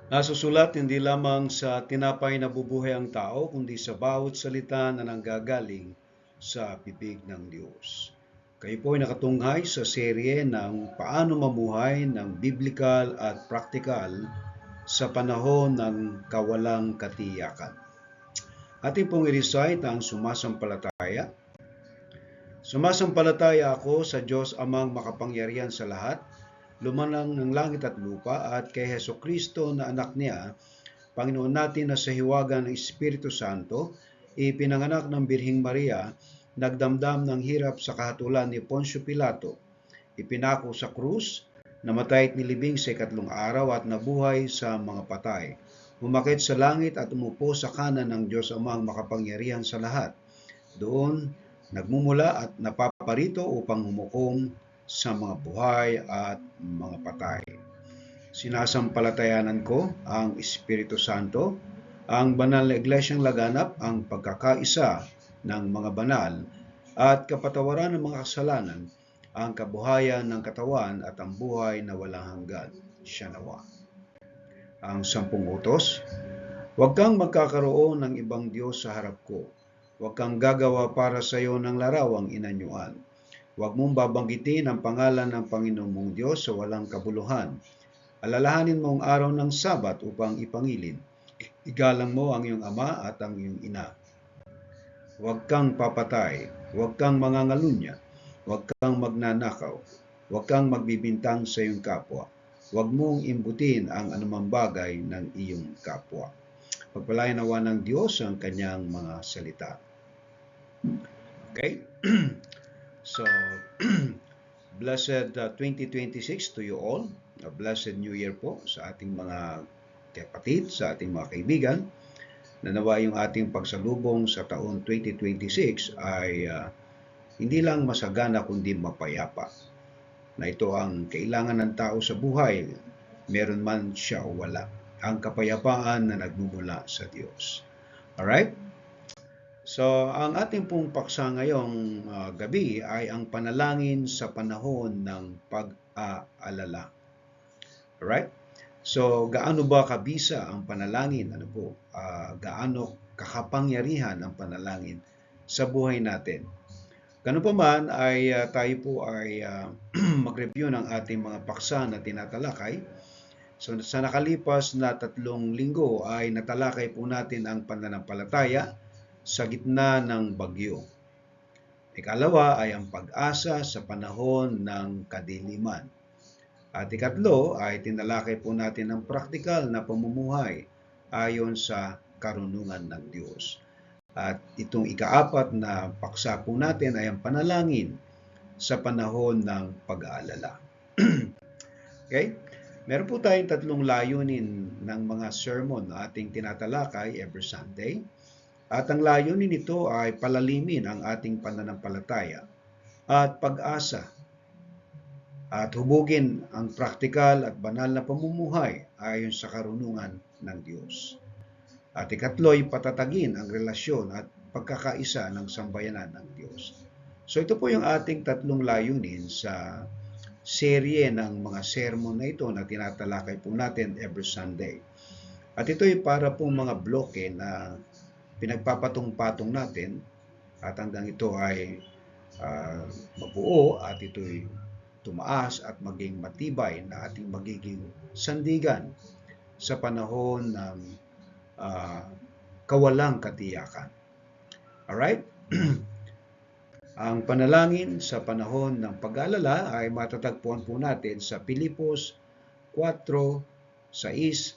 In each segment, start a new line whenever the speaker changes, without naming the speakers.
Nasusulat hindi lamang sa tinapay na bubuhay ang tao, kundi sa bawat salita na nanggagaling sa bibig ng Diyos. Kayo po ay nakatunghay sa serye ng Paano Mamuhay ng Biblikal at Praktikal sa Panahon ng Kawalang Katiyakan. Ating pong i-recite ang sumasampalataya. Sumasampalataya ako sa Diyos Amang makapangyarihan sa lahat, lumanang ng langit at lupa, at kay Hesukristo na anak niya, Panginoon natin, na sa hiwaga ng Espiritu Santo, ipinanganak ng Birhing Maria, nagdamdam ng hirap sa kahatulan ni Poncio Pilato, ipinako sa krus, namatay at nilibing sa ikatlong araw at nabuhay sa mga patay. Umakit sa langit at umupo sa kanan ng Diyos Amang makapangyarihan sa lahat. Doon nagmumula at napaparito upang humukom sa mga buhay at mga patay. Sinasampalatayanan ko ang Espiritu Santo, ang banal na iglesyang laganap, ang pagkakaisa ng mga banal, at kapatawaran ng mga kasalanan, ang kabuhayan ng katawan at ang buhay na walang hanggan. Siya nawa. Ang 10 utos. Huwag kang magkakaroon ng ibang Diyos sa harap ko. Huwag kang gagawa para sa iyo ng larawang inanyuan. Huwag mong babanggitin ang pangalan ng Panginoong mong Diyos sa walang kabuluhan. Alalahanin mo ang araw ng Sabat upang ipangilin. Igalang mo ang iyong ama at ang iyong ina. Huwag kang papatay. Huwag kang mangangalunya. Huwag kang magnanakaw. Huwag kang magbibintang sa iyong kapwa. Huwag mong imbutin ang anumang bagay ng iyong kapwa. Pagpalain nawa ng Diyos ang kanyang mga salita. Okay? So, blessed 2026 to you all. A blessed New Year po sa ating mga kapatid, sa ating mga kaibigan. Nanawa yung ating pagsalubong sa taon 2026 ay hindi lang masagana kundi mapayapa. Na ito ang kailangan ng tao sa buhay, meron man siya o wala. Ang kapayapaan na nagmumula sa Diyos. Alright? So, ang ating pong paksa ngayong gabi ay ang panalangin sa panahon ng pag-aalala. Alright? So, gaano ba kabisa ang panalangin? Gaano kakapangyarihan ang panalangin sa buhay natin? Ganun pa man ay tayo po ay mag-review ng ating mga paksa na tinatalakay. So sa nakalipas na 3 linggo ay natalakay po natin ang pananampalataya sa gitna ng bagyo. Ikalawa ay ang pag-asa sa panahon ng kadiliman. At ikatlo ay tinalakay po natin ang praktikal na pamumuhay ayon sa karunungan ng Diyos. At itong ikaapat na paksa po natin ay ang panalangin sa panahon ng pag-aalala. Okay? Meron po tayong 3 layunin ng mga sermon na ating tinatalakay every Sunday. At ang layunin nito ay palalimin ang ating pananampalataya at pag-asa at hubugin ang praktikal at banal na pamumuhay ayon sa karunungan ng Diyos. At ikatlo ay patatagin ang relasyon at pagkakaisa ng sambayanan ng Diyos. So ito po yung ating 3 layunin sa serye ng mga sermon na ito na tinatalakay po natin every Sunday. At ito ay para po mga bloke na pinagpapatong-patong natin at hanggang ito ay mabuo at ito ay tumaas at maging matibay na ating magiging sandigan sa panahon ng kawalang katiyakan. Alright? Ang panalangin sa panahon ng pag-aalala ay matatagpuan po natin sa Pilipos 4:6,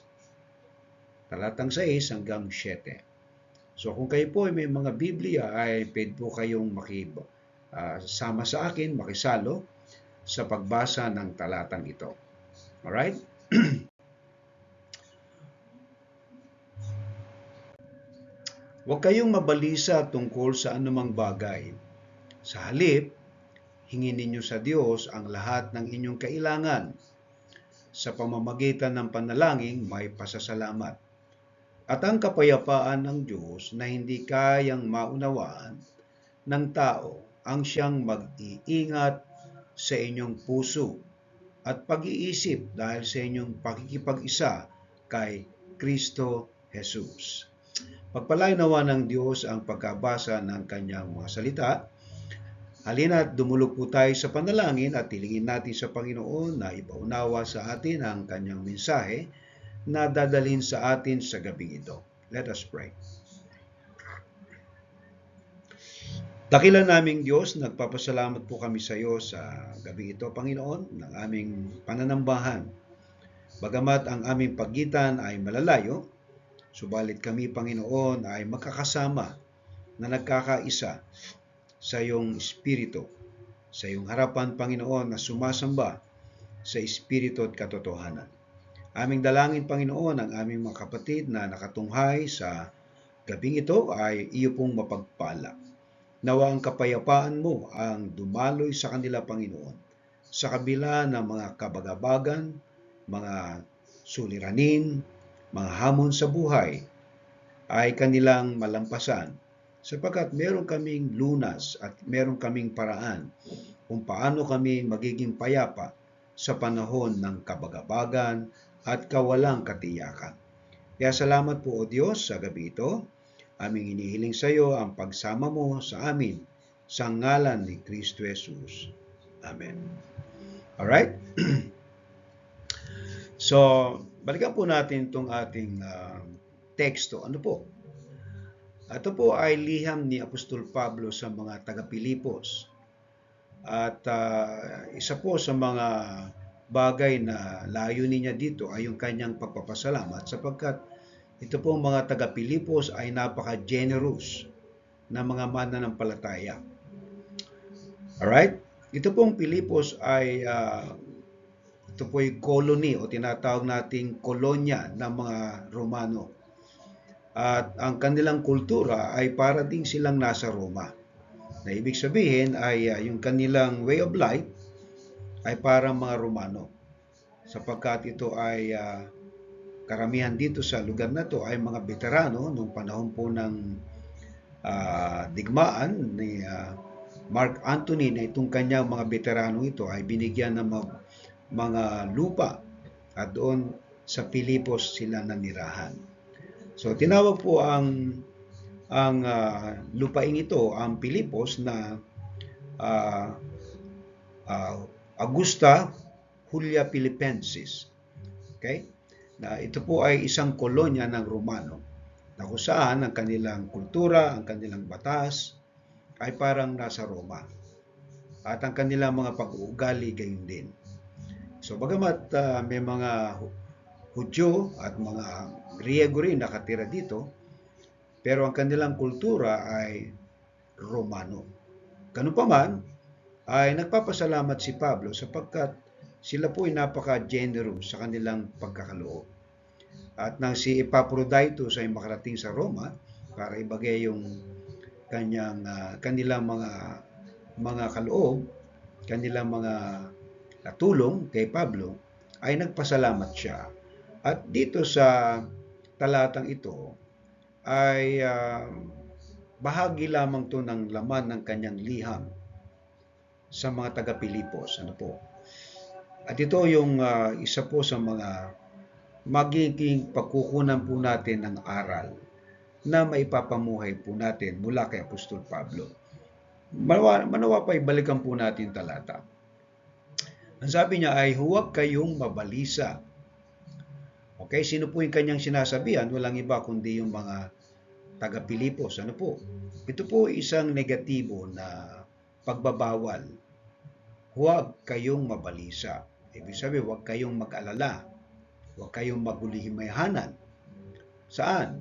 talatang 6 hanggang 7. So kung kayo po ay may mga Biblia ay pwede po kayong sama sa akin, makisalo sa pagbasa ng talatang ito. Alright? Huwag kayong mabalisa tungkol sa anumang bagay. Sa halip, hingin ninyo sa Diyos ang lahat ng inyong kailangan. Sa pamamagitan ng panalangin, may pasasalamat. At ang kapayapaan ng Diyos na hindi kayang maunawaan ng tao ang siyang mag-iingat sa inyong puso at pag-iisip dahil sa inyong pakikipag-isa kay Kristo Jesus. Pagpalain nawa ng Diyos ang pagkabasa ng kanyang mga salita. Halina't dumulog po tayo sa panalangin at hilingin natin sa Panginoon na ipaunawa sa atin ang kanyang mensahe na dadalhin sa atin sa gabing ito. Let us pray. Dakilan naming Diyos, nagpapasalamat po kami sa iyo sa gabing ito, Panginoon, ng aming pananambahan. Bagamat ang aming pagitan ay malalayo, subalit kami, Panginoon, ay magkakasama na nagkakaisa sa iyong Espiritu, sa iyong harapan, Panginoon, na sumasamba sa Espiritu at katotohanan. Aming dalangin, Panginoon, ang aming mga kapatid na nakatunghay sa gabing ito ay iyo pong mapagpala. Nawa ang kapayapaan mo ang dumaloy sa kanila, Panginoon, sa kabila ng mga kabagabagan, mga suliranin, mga hamon sa buhay, ay kanilang malampasan, sapagkat meron kaming lunas at meron kaming paraan kung paano kami magiging payapa sa panahon ng kabagabagan at kawalang katiyakan. Kaya salamat po, O Diyos, sa gabi ito. Aming hinihiling sa iyo ang pagsama mo sa amin sa ngalan ni Kristo Jesus. Amen. Alright? So, balikan po natin itong ating teksto. Ano po? Ito po ay liham ni Apostol Pablo sa mga taga-Pilipos. At isa po sa mga bagay na layunin niya dito ay yung kanyang pagpapasalamat sapagkat ito pong mga taga-Pilipos ay napaka-generous na mga mananampalataya. Alright? Ito pong Pilipos ay ito po ay colony o tinatawag nating kolonya ng mga Romano. At ang kanilang kultura ay para ding silang nasa Roma. Na ibig sabihin ay yung kanilang way of life ay parang mga Romano. Sapagkat ito ay karamihan dito sa lugar na to ay mga veterano nung panahon po ng digmaan ni Mark Antony na itong kanyang mga veterano ito ay binigyan ng mga lupa at doon sa Pilipos sila nanirahan. So tinawag po ang lupaing ito ang Pilipos na Augusta Julia Philippensis. Okay? Na ito po ay isang kolonya ng Romano na kung saan ang kanilang kultura, ang kanilang batas ay parang nasa Roma at ang kanilang mga pag-uugali gayon din. So bagamat may mga Hudyo at mga Griego rin nakatira dito, pero ang kanilang kultura ay Romano. Ganun pa man, ay nagpapasalamat si Pablo sapagkat sila po ay napaka-generous sa kanilang pagkakaloob. At nang si Epaphroditus ay makarating sa Roma para ibagay yung kanilang mga kaloob, kanilang mga tulong kay Pablo, ay nagpasalamat siya. At dito sa talatang ito ay bahagi lamang to ng laman ng kanyang liham sa mga taga-Pilipos. Ano po? At ito yung isa po sa mga magiging pagkukunan po natin ng aral na maipapamuhay po natin mula kay Apostol Pablo. Manawa pa ibalikan po natin talata. Ang sabi niya ay huwag kayong mabalisa. Okay, sino po yung kanyang sinasabihan? Walang iba kundi yung mga taga-Pilipos. Ano po? Ito po isang negatibo na pagbabawal. Huwag kayong mabalisa. Ibig sabihin, huwag kayong mag-alala. Huwag kayong magulihimayahanan. Saan?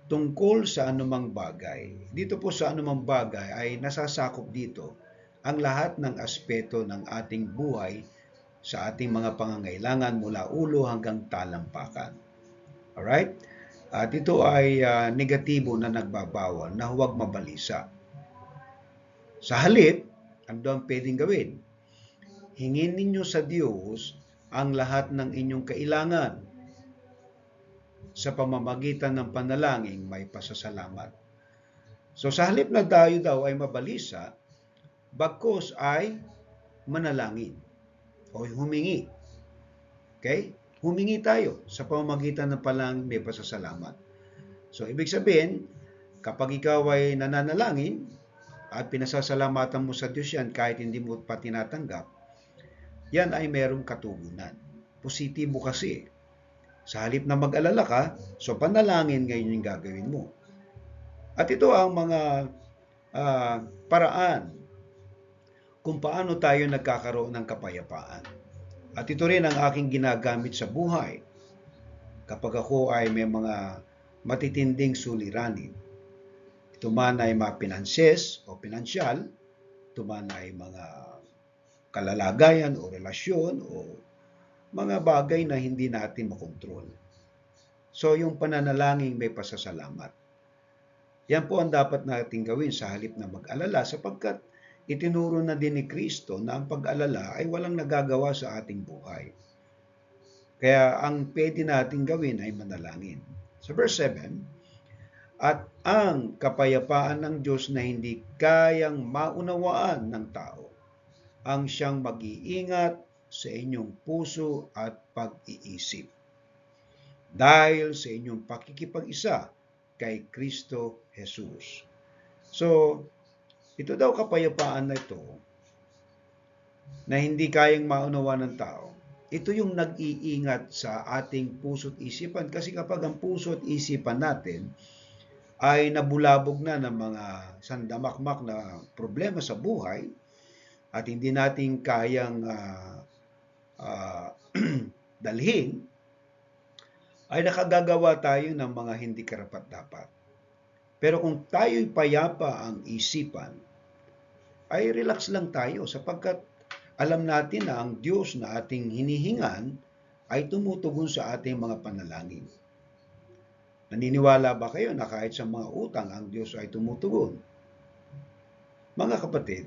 Tungkol sa anumang bagay. Dito po sa anumang bagay ay nasasakop dito ang lahat ng aspeto ng ating buhay sa ating mga pangangailangan mula ulo hanggang talampakan. Alright? At ito ay negatibo na nagbabawal na huwag mabalisa. Sa halip, ano ang pwedeng gawin? Hingin ninyo sa Diyos ang lahat ng inyong kailangan. Sa pamamagitan ng panalangin, may pasasalamat. So sa halip na tayo daw ay mabalisa, bagkus ay manalangin o humingi. Okay? humingi tayo sa pamamagitan ng palang may pasasalamat. So, ibig sabihin, kapag ikaw ay nananalangin at pinasasalamatan mo sa Diyos yan kahit hindi mo pa tinatanggap, yan ay merong katugunan. Positibo kasi. Sa halip na mag-alala ka, so panalangin ngayon yung gagawin mo. At ito ang mga paraan kung paano tayo nagkakaroon ng kapayapaan. At ito rin ang aking ginagamit sa buhay kapag ako ay may mga matitinding suliranin. Ito man ay mga pinanses o pinansyal, ito man ay mga kalalagayan o relasyon o mga bagay na hindi natin makontrol. So yung pananalangin may pasasalamat. Yan po ang dapat natin gawin sa halip na mag-alala sapagkat itinuro na din ni Kristo na ang pag-alala ay walang nagagawa sa ating buhay. Kaya ang pwede natin gawin ay manalangin. Sa verse 7, at ang kapayapaan ng Diyos na hindi kayang maunawaan ng tao, ang siyang mag-iingat sa inyong puso at pag-iisip. Dahil sa inyong pakikipag-isa kay Kristo Jesus. So, ito daw kapayapaan na ito na hindi kayang maunawa ng tao. Ito yung nag-iingat sa ating puso't isipan kasi kapag ang puso't isipan natin ay nabulabog na ng mga sandamakmak na problema sa buhay at hindi natin kayang dalhin, ay nakagagawa tayo ng mga hindi karapat-dapat. Pero kung tayo'y payapa ang isipan, ay relax lang tayo sapagkat alam natin na ang Diyos na ating hinihingan ay tumutugon sa ating mga panalangin. Naniniwala ba kayo na kahit sa mga utang ang Diyos ay tumutugon? Mga kapatid,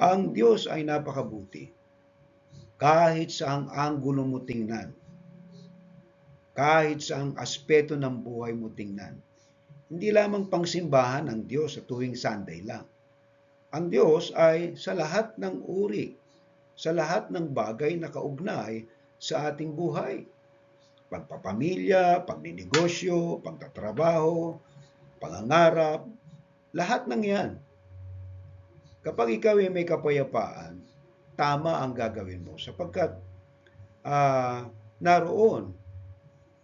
ang Diyos ay napakabuti. Kahit saang anggulo mo tingnan, kahit saang aspeto ng buhay mo tingnan, hindi lamang pangsimbahan ang Diyos sa tuwing Sunday lang. Ang Diyos ay sa lahat ng uri, sa lahat ng bagay na kaugnay sa ating buhay. Pagpapamilya, pagninegosyo, pagtatrabaho, pangangarap, lahat ng yan. Kapag ikaw ay may kapayapaan, tama ang gagawin mo sapagkat naroon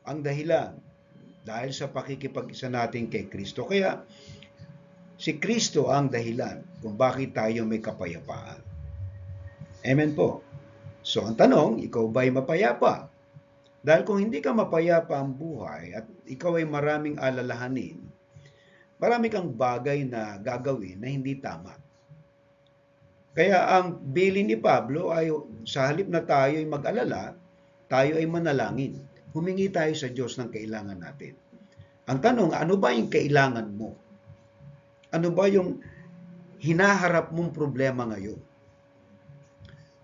ang dahilan dahil sa pakikipag-isa natin kay Kristo. Kaya si Kristo ang dahilan kung bakit tayo may kapayapaan. Amen po. So ang tanong, ikaw ba'y mapayapa? Dahil kung hindi ka mapayapa ang buhay at ikaw ay maraming alalahanin, marami kang bagay na gagawin na hindi tama. Kaya ang bilin ni Pablo ay sa halip na tayo ay mag-alala, tayo ay manalangin. Humingi tayo sa Diyos ng kailangan natin. Ang tanong, ano ba yung kailangan mo? Ano ba yung hinaharap mong problema ngayon?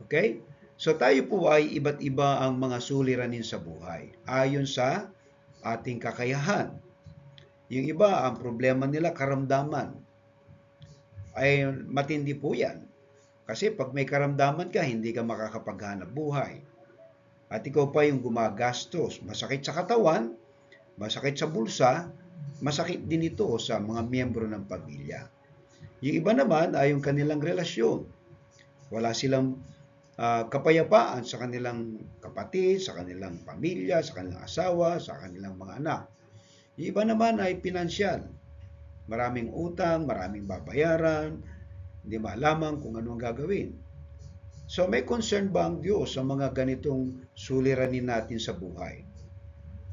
Okay? So tayo po ay iba't iba ang mga suliranin sa buhay ayon sa ating kakayahan. Yung iba, ang problema nila karamdaman. Ay matindi po yan. Kasi pag may karamdaman ka, hindi ka makakapaghanap buhay. At ikaw pa yung gumagastos. Masakit sa katawan, masakit sa bulsa, masakit din ito sa mga miyembro ng pamilya. Yung iba naman ay yung kanilang relasyon. Wala silang kapayapaan sa kanilang kapatid, sa kanilang pamilya, sa kanilang asawa, sa kanilang mga anak. Yung iba naman ay pinansyal. Maraming utang, maraming babayaran, hindi malaman kung ano ang gagawin. So may concern ba ang Diyos sa mga ganitong suliranin natin sa buhay?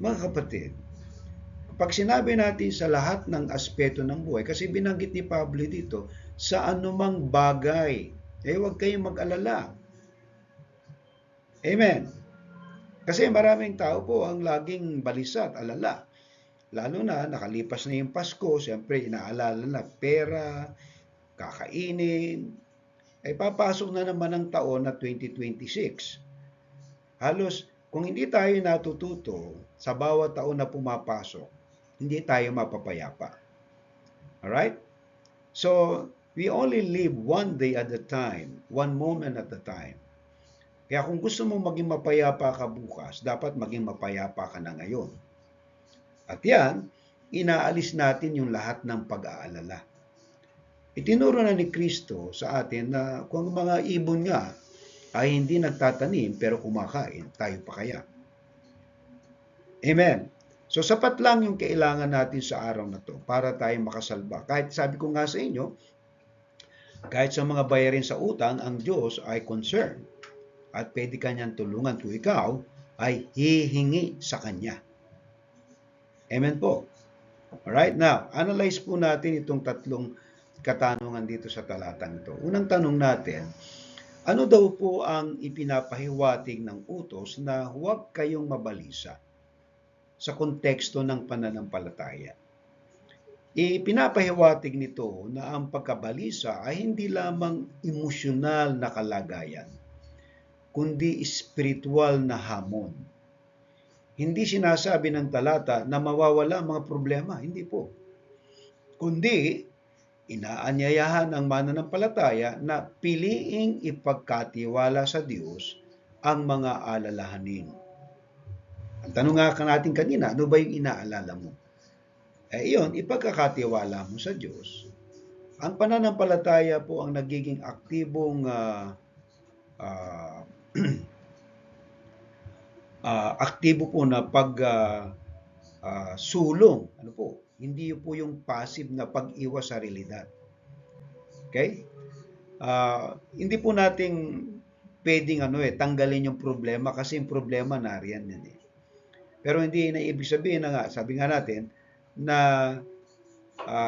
Mga kapatid, pag sinabi natin sa lahat ng aspeto ng buhay, kasi binanggit ni Pablo dito, sa anumang bagay, huwag kayong mag-alala. Amen. Kasi maraming tao po ang laging balisa at alala. Lalo na, nakalipas na yung Pasko, siyempre inaalala na pera, kakainin, ay papasok na naman ang taon na 2026. Halos, kung hindi tayo natututo sa bawat taon na pumapasok, hindi tayo mapapayapa. Alright? So, we only live one day at a time, one moment at a time. Kaya kung gusto mo maging mapayapa ka bukas, dapat maging mapayapa ka na ngayon. At yan, inaalis natin yung lahat ng pag-aalala. Itinuro na ni Kristo sa atin na kung mga ibon nga ay hindi nagtatanim pero kumakain, tayo pa kaya? Amen. So sapat lang yung kailangan natin sa araw na to para tayo makasalba. Kahit sabi ko nga sa inyo, kahit sa mga bayarin sa utang, ang Diyos ay concerned at pwede kanyang tulungan kung ikaw ay hihingi sa Kanya. Amen po. Alright, now, analyze po natin itong tatlong katanungan dito sa talatang ito. Unang tanong natin, ano daw po ang ipinapahiwatig ng utos na huwag kayong mabalisa sa konteksto ng pananampalataya? Ipinapahiwatig nito na ang pagkabalisa ay hindi lamang emosyonal na kalagayan, kundi spiritual na hamon. Hindi sinasabi ng talata na mawawala ang mga problema, hindi po. Kundi, inaanyayahan ang mananampalataya na piliing ipagkatiwala sa Diyos ang mga alalahanin. Ang tanong nga natin kanina, ano ba yung inaalala mo? Iyon, ipagkakatiwala mo sa Diyos. Ang pananampalataya po ang nagiging aktibong aktibo po na sulong, ano po, hindi po yung passive na pag-iwas sa realidad. Okay? Hindi po nating pwedeng tanggalin yung problema kasi yung problema nariyan yan eh. Pero hindi na ibig sabihin na nga, sabi nga natin, na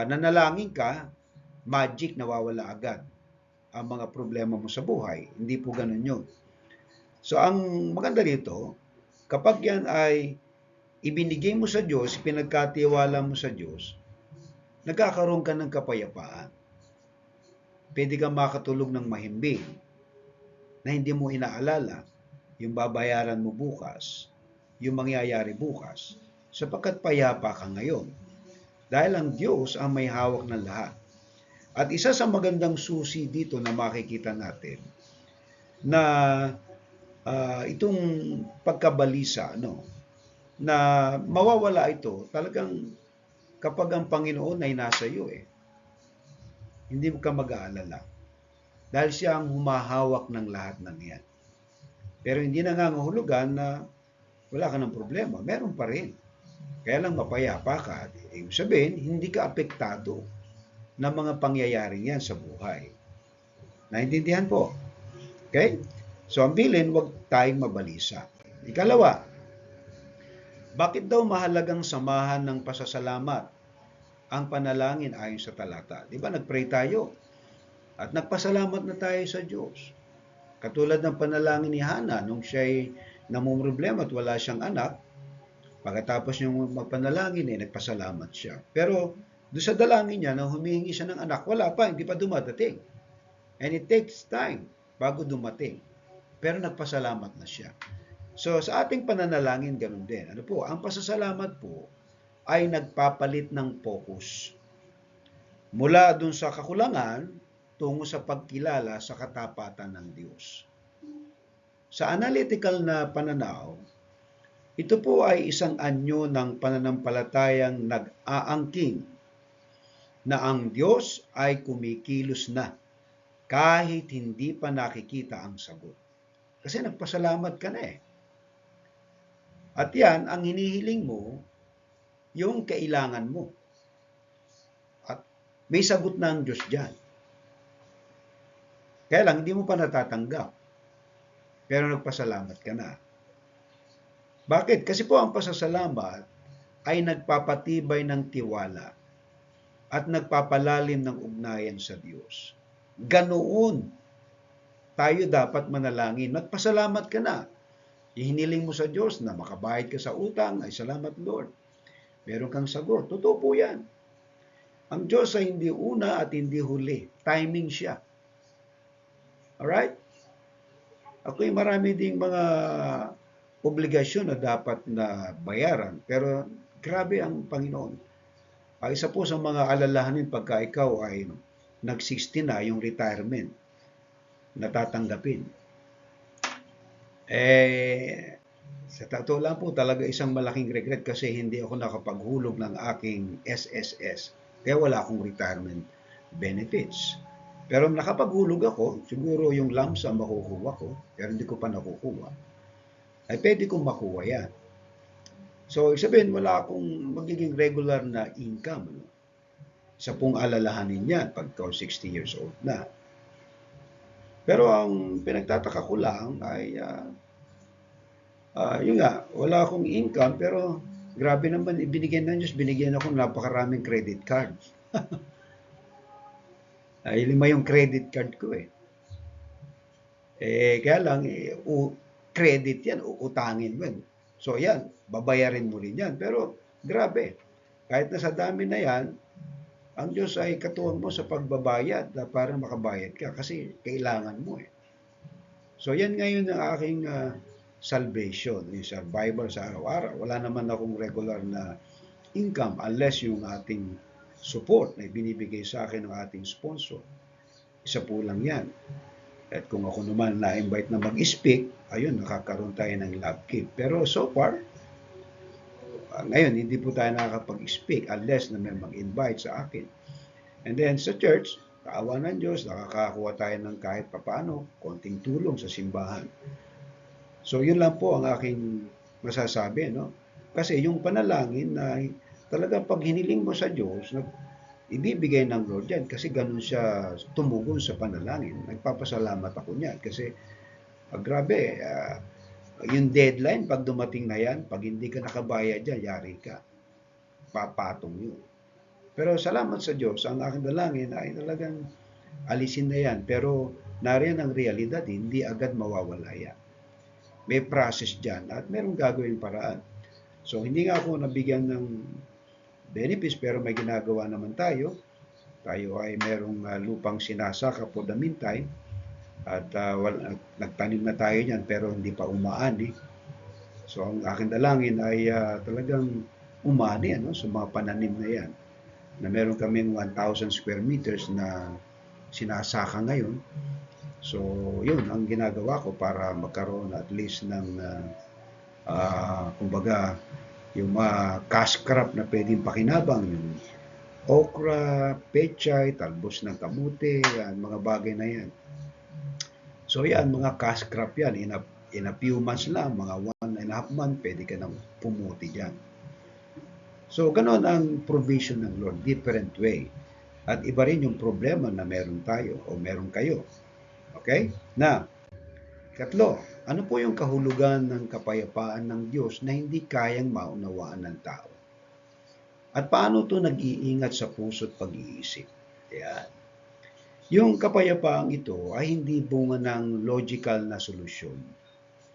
nanalangin ka, magic nawawala agad ang mga problema mo sa buhay. Hindi po ganun yun. So ang maganda dito, kapag yan ay ibinigay mo sa Diyos, pinagkatiwala mo sa Diyos, nagkakaroon ka ng kapayapaan. Pwede kang makatulog ng mahimbing na hindi mo inaalala yung babayaran mo bukas, yung mangyayari bukas, sapagkat payapa ka ngayon. Dahil ang Diyos ang may hawak ng lahat. At isa sa magandang susi dito na makikita natin, na itong pagkabalisa, na mawawala ito talagang kapag ang Panginoon ay nasa iyo hindi mo ka mag-aalala. Dahil siya ang humahawak ng lahat ng yan. Pero hindi nangangahulugan na wala ka ng problema. Meron pa rin. Kaya lang mapayapa ka. Ibig sabihin, hindi ka apektado ng mga pangyayaring yan sa buhay. Naintindihan po? Okay? So ang bilin, huwag tayong mabalisa. Ikalawa, bakit daw mahalagang samahan ng pasasalamat ang panalangin ayon sa talata? Di ba nagpray tayo at nagpasalamat na tayo sa Diyos. Katulad ng panalangin ni Hana nung siya'y namumroblema at wala siyang anak, pagkatapos niyang magpanalangin nagpasalamat siya. Pero doon sa dalangin niya na humihingi siya ng anak, wala pa, hindi pa dumadating. And it takes time bago dumating. Pero nagpasalamat na siya. So sa ating pananalangin, ganun din. Ano po? Ang pasasalamat po ay nagpapalit ng focus. Mula dun sa kakulangan, tungo sa pagkilala sa katapatan ng Diyos. Sa analytical na pananaw, ito po ay isang anyo ng pananampalatayang nag-aangking na ang Diyos ay kumikilos na kahit hindi pa nakikita ang sagot. Kasi nagpasalamat ka na At yan, ang hinihiling mo, yung kailangan mo. At may sagot na ang Diyos dyan. Kaya lang, hindi mo pa natatanggap. Pero nagpasalamat ka na. Bakit? Kasi po ang pasasalamat ay nagpapatibay ng tiwala at nagpapalalim ng ugnayan sa Diyos. Ganoon tayo dapat manalangin. Nagpasalamat ka na. Ihiniling mo sa Diyos na makabayad ka sa utang, ay salamat Lord. Meron kang sagot. Totoo po yan. Ang Diyos ay hindi una at hindi huli. Timing siya. Alright? Ako'y marami ding mga obligasyon na dapat na bayaran. Pero grabe ang Panginoon. Isa po sa mga alalahanin pagka ikaw ay nag-60 na yung retirement na tatanggapin. Eh, sa totoo lang po talaga isang malaking regret kasi hindi ako nakapaghulog ng aking SSS. Kaya wala akong retirement benefits. Pero nakapaghulog ako, siguro yung lump sum makukuha ko, pero hindi ko pa nakukuha. Ay pwede kong makuha yan. So, sabihin, wala akong magiging regular na income. No? Isa pong alalahanin yan pagka 60 years old na. Pero ang pinagtataka ko lang ay yun nga, wala akong income pero grabe naman ibinigyan ng Diyos, binigyan ako ng napakaraming credit card. Ay 5 yung credit card ko eh. Kaya lang, credit yan, uutangin mo yan. So yan, babayarin mo rin yan. Pero grabe, kahit na sa dami na yan, ang Diyos ay katuwang mo sa pagbabayad na para makabayad ka kasi kailangan mo eh. So yan ngayon ang aking salvation, yung survival sa araw-araw. Wala naman akong regular na income unless yung ating support na binibigay sa akin ng ating sponsor. Isa po lang yan. At kung ako naman na-invite na mag-speak, ayun, nakakaroon tayo ng love gift. Pero so far, ngayon, hindi po tayo nakakapag-speak unless na may mag-invite sa akin. And then sa church, kaawa ng Diyos, nakakakuha tayo ng kahit papaano, konting tulong sa simbahan. So yun lang po ang aking masasabi, no? Kasi yung panalangin na talagang pag hiniling mo sa Diyos, ibibigay ng Lord yan kasi ganun siya tumugon sa panalangin. Nagpapasalamat ako niyan kasi grabe, yung deadline pag dumating na yan, pag hindi ka nakabayad dyan, yari ka. Papatong yun. Pero salamat sa Diyos, ang aking dalangin ay talagang alisin na yan. Pero nariyan ang realidad, hindi agad mawawala yan. May process dyan at merong gagawin paraan. So hindi nga ako nabigyan ng benefits pero may ginagawa naman tayo. Tayo ay merong lupang sinasaka for the meantime at nagtanim na tayo niyan pero hindi pa umaani. So ang aking dalangin ay talagang umani sa mga pananim na yan. Na meron kaming 1,000 square meters na sinasaka ngayon. So yun ang ginagawa ko para magkaroon at least ng kumbaga yung mga cash crop na pwedeng pakinabang, yung okra, pechay, talbos ng kamote, yan, mga bagay na yan. So yan, mga cash crop yan, in a few months lang, mga 1.5 months, pwede ka nang pumuti dyan. So ganon ang provision ng Lord, different way. At iba rin yung problema na meron tayo o meron kayo. Okay? Na, katlo, ano po yung kahulugan ng kapayapaan ng Diyos na hindi kayang maunawaan ng tao? At paano ito nag-iingat sa puso at pag-iisip? Yan. Yung kapayapaang ito ay hindi bunga ng logical na solusyon,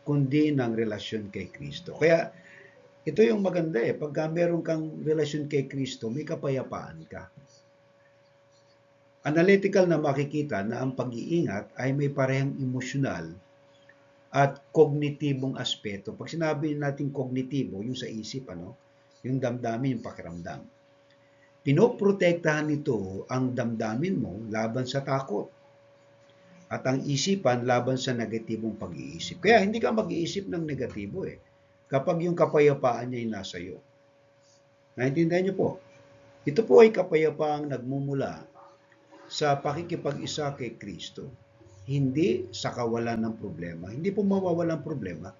kundi ng relasyon kay Kristo. Kaya ito yung maganda pagka meron kang relasyon kay Kristo, may kapayapaan ka. Analytical na makikita na ang pag-iingat ay may parehong emosyonal at kognitibong aspeto. Pag sinabi natin kognitibo, yung sa isip, yung damdamin, yung pakiramdam. Pinoprotektahan nito ang damdamin mo laban sa takot at ang isipan laban sa negatibong pag-iisip. Kaya hindi ka mag-iisip ng negatibo kapag yung kapayapaan niya ay nasa iyo. Naintindihan niyo po? Ito po ay kapayapaang nagmumula sa pakikipag-isa kay Kristo. Hindi sa kawalan ng problema. Hindi po mawawalan problema.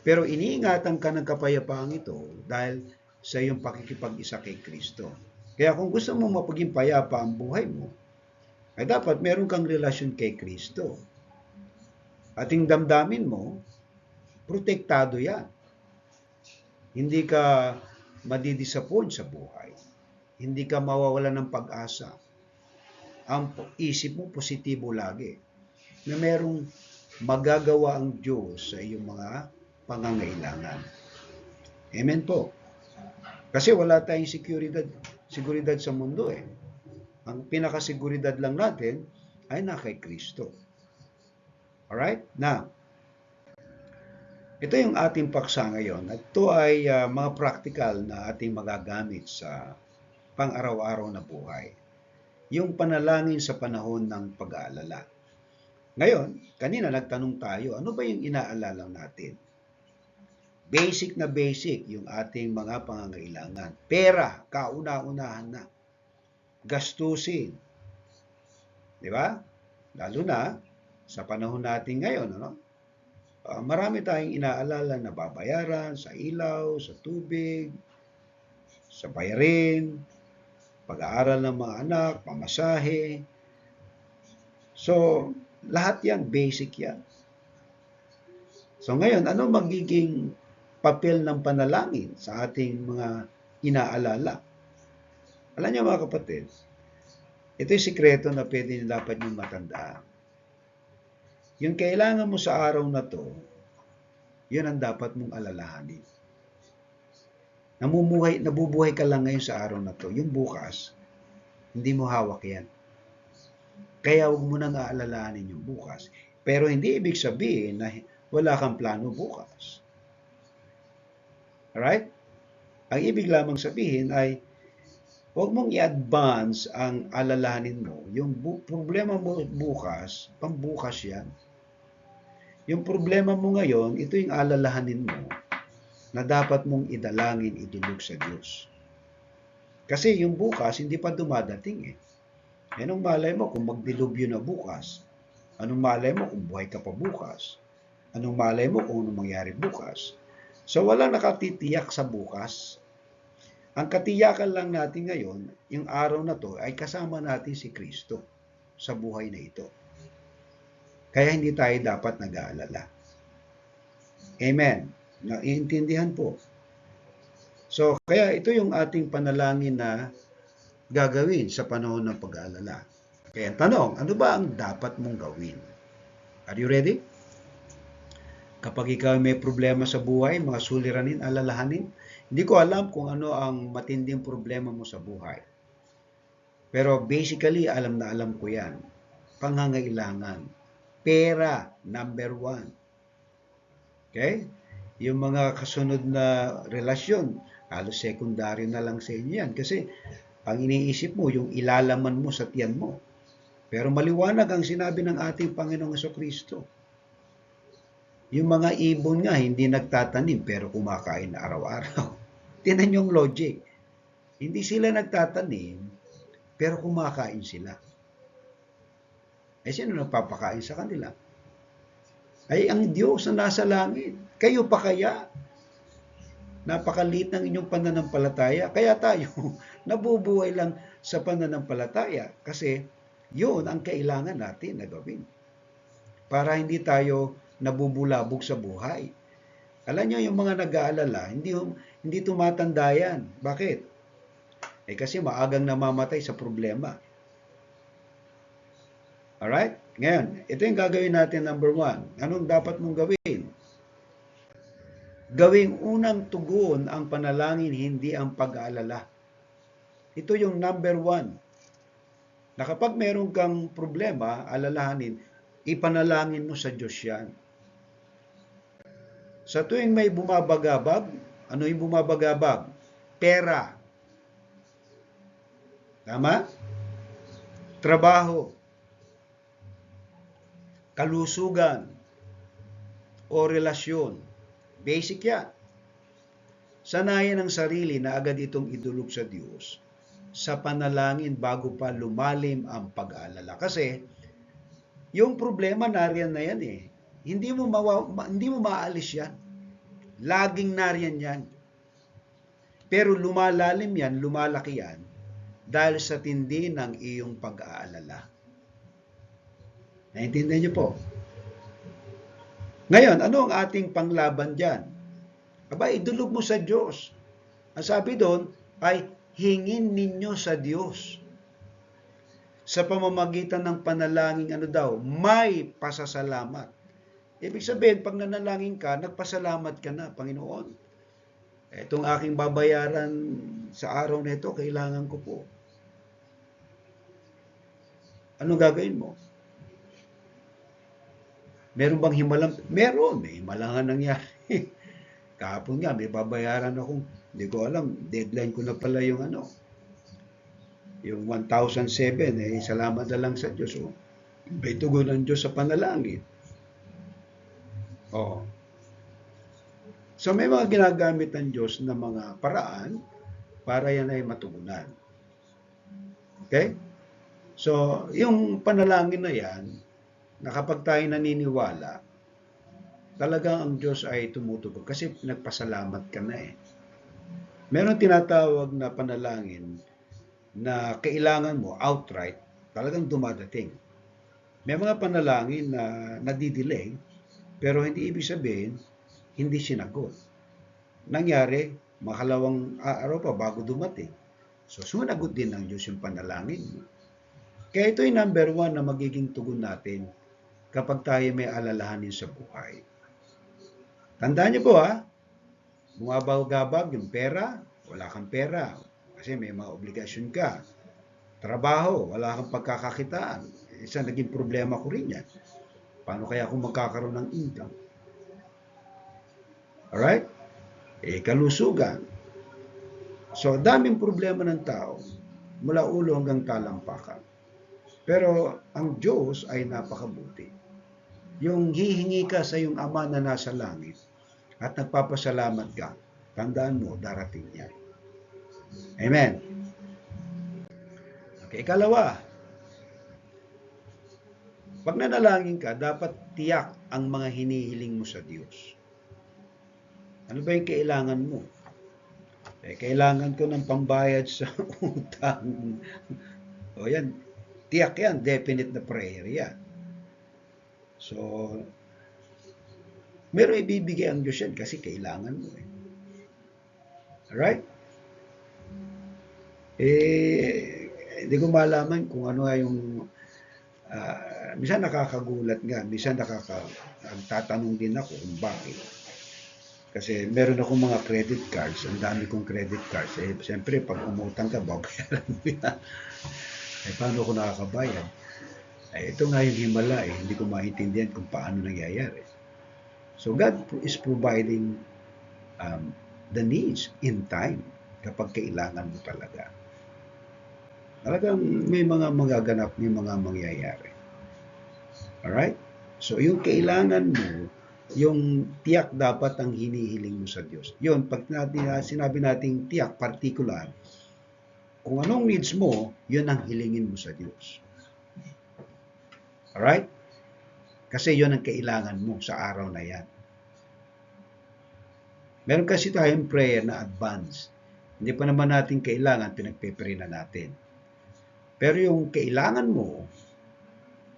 Pero iniingatan ka ng kapayapaang ito dahil sa iyong pakikipag-isa kay Kristo. Kaya kung gusto mo mapaging payapa ang buhay mo, ay dapat meron kang relasyon kay Kristo. At yung damdamin mo, protektado yan. Hindi ka madidisappoint sa buhay. Hindi ka mawawalan ng pag-asa. Ang isip mo positibo lagi na merong magagawa ang Diyos sa iyong mga pangangailangan. Amen po. Kasi wala tayong seguridad sa mundo Ang pinakasiguridad lang natin ay na kay Kristo. Alright? Now, ito yung ating paksa ngayon. At ito ay mga practical na ating magagamit sa pang-araw-araw na buhay. Yung panalangin sa panahon ng pag-aalala. Ngayon, kanina nagtanong tayo, ano ba yung inaalala natin? Basic na basic yung ating mga pangangailangan. Pera, kauna-unahan na. Gastusin, di ba? Lalo na sa panahon natin ngayon, ano? Marami tayong inaalala na babayaran sa ilaw, sa tubig, sa bayarin, pag-aaral ng mga anak, pamasahe. So, lahat yan, basic yan. So ngayon, ano magiging papel ng panalangin sa ating mga inaalala? Alam niyo mga kapatid, ito yung sikreto na pwede dapat niyong matandaan. Yung kailangan mo sa araw na to, yun ang dapat mong alalahanin. Nabubuhay ka lang ngayon sa araw na to. Yung bukas, hindi mo hawak yan. Kaya huwag mo nang aalalahanin yung bukas. Pero hindi ibig sabihin na wala kang plano bukas. Alright? Ang ibig lamang sabihin ay huwag mong i-advance ang alalahanin mo. Yung problema mo bukas, pambukas yan. Yung problema mo ngayon, ito yung alalahanin mo na dapat mong idalangin, idulog sa Diyos. Kasi yung bukas, hindi pa dumadating eh. Anong malay mo kung magdilubyo na bukas? Anong malay mo kung buhay ka pa bukas? Anong malay mo kung anong mangyari bukas? So walang nakatitiyak sa bukas. Ang katiyakan lang natin ngayon, yung araw na to ay kasama natin si Kristo sa buhay na ito. Kaya hindi tayo dapat nag-aalala. Amen. Naiintindihan po. So kaya ito yung ating panalangin na gagawin sa panahon ng pag-aalala. Kaya ang tanong, ano ba ang dapat mong gawin? Are you ready? Kapag ikaw may problema sa buhay, mga suliranin, alalahanin, hindi ko alam kung ano ang matinding problema mo sa buhay. Pero basically, alam na alam ko yan. Pangangailangan. Pera, number 1. Okay? Yung mga kasunod na relasyon, halos sekundaryo na lang sa inyo yan. Kasi ang iniisip mo, yung ilalaman mo sa tiyan mo. Pero maliwanag ang sinabi ng ating Panginoong Jesucristo. Yung mga ibon nga, hindi nagtatanim pero kumakain na araw-araw. Tinan yung logic. Hindi sila nagtatanim pero kumakain sila. Eh sino nagpapakain sa kanila? Ay ang Diyos na nasa langit. Kayo pa kaya? Napakaliit ng inyong pananampalataya. Kaya tayo nabubuhay lang sa pananampalataya kasi yun ang kailangan natin na gawin. Para hindi tayo nabubulabog sa buhay. Alam nyo, yung mga nag-aalala, hindi tumatanda yan. Bakit? Eh kasi maagang namamatay sa problema. Alright? Ngayon, ito yung gagawin natin number 1. Anong dapat mong gawin? Gawing unang tugon ang panalangin, hindi ang pag-aalala. Ito yung number 1. Na kapag meron kang problema, alalahanin, ipanalangin mo sa Diyos yan. Sa tuwing may bumabagabag, ano yung bumabagabag? Pera. Tama? Trabaho. Kalusugan. O relasyon. Basic yan. Sanayan ang sarili na agad itong idulog sa Diyos sa panalangin bago pa lumalim ang pag-aalala. Kasi, yung problema nariyan na yan eh. Hindi mo maalis yan. Laging nariyan yan. Pero lumalalim yan, lumalaki yan, dahil sa tindi ng iyong pag-aalala. Naintindihan niyo po? Ngayon, ano ang ating panglaban dyan? Aba, idulog mo sa Diyos. Ang sabi doon ay, hingin ninyo sa Diyos. Sa pamamagitan ng panalangin, may pasasalamat. Ibig sabihin, pag nanalangin ka, nagpasalamat ka na, Panginoon. Itong aking babayaran sa araw na ito, kailangan ko po. Ano gagawin mo? Meron bang himalang? Meron, may himalangan nangyari. Kahapon nga, may babayaran akong, hindi ko alam, deadline ko na pala yung 1,007, salamat na lang sa Diyos. May tugon ng Diyos sa panalangin. Oh. So may mga ginagamit ng Diyos na mga paraan para yan ay matugunan. Okay? So, yung panalangin na yan, na kapag tayo naniniwala, talagang ang Diyos ay tumutugon kasi nagpasalamat ka na eh. Meron tinatawag na panalangin na kailangan mo outright, talagang dumadating. May mga panalangin na nadidelay, pero hindi ibig sabihin, hindi sinagot. Nangyari, makalawang araw pa bago dumating. So, sumagot din ng Diyos yung panalangin mo. Kaya ito yung number 1 na magiging tugon natin kapag tayo may alalahanin sa buhay. Tandaan niyo po bumabagabag yung pera, wala kang pera kasi may mga obligasyon ka. Trabaho, wala kang pagkakakitaan. Isa naging problema ko rin yan. Paano kaya kung magkakaroon ng income? Alright? Kalusugan. So, daming problema ng tao mula ulo hanggang talampakan. Pero ang Diyos ay napakabuti. Yung hihingi ka sa iyong Ama na nasa langit at nagpapasalamat ka, tandaan mo, darating yan. Amen. Okay, ikalawa, pag nanalangin ka, dapat tiyak ang mga hinihiling mo sa Diyos. Ano ba yung kailangan mo? Kailangan ko ng pambayad sa utang. O yan, tiyak yan, definite na prayer yan. So, meron ibibigay ang Diyos yan kasi kailangan mo eh. Alright? Hindi ko malaman kung ano yung minsan nakakagulat nga, minsan nagtatanong din ako kung bakit. Kasi meron akong mga credit cards, ang dami kong credit cards. Siyempre, pag umutang ka, babayaran mo yan. Paano ako nakakabayad? Ito nga yung himala hindi ko maintindihan kung paano nangyayari. So God is providing the needs in time kapag kailangan mo talaga. Talagang may mga magaganap, may mga mangyayari. Alright? So yung kailangan mo, yung tiyak dapat ang hinihiling mo sa Diyos. Yun, pag sinabi nating tiyak, particular, kung anong needs mo, yun ang hilingin mo sa Diyos. Alright? Kasi yun ang kailangan mo sa araw na yan. Meron kasi tayong prayer na advance. Hindi pa naman natin kailangan, pinagpe-pray na natin. Pero yung kailangan mo,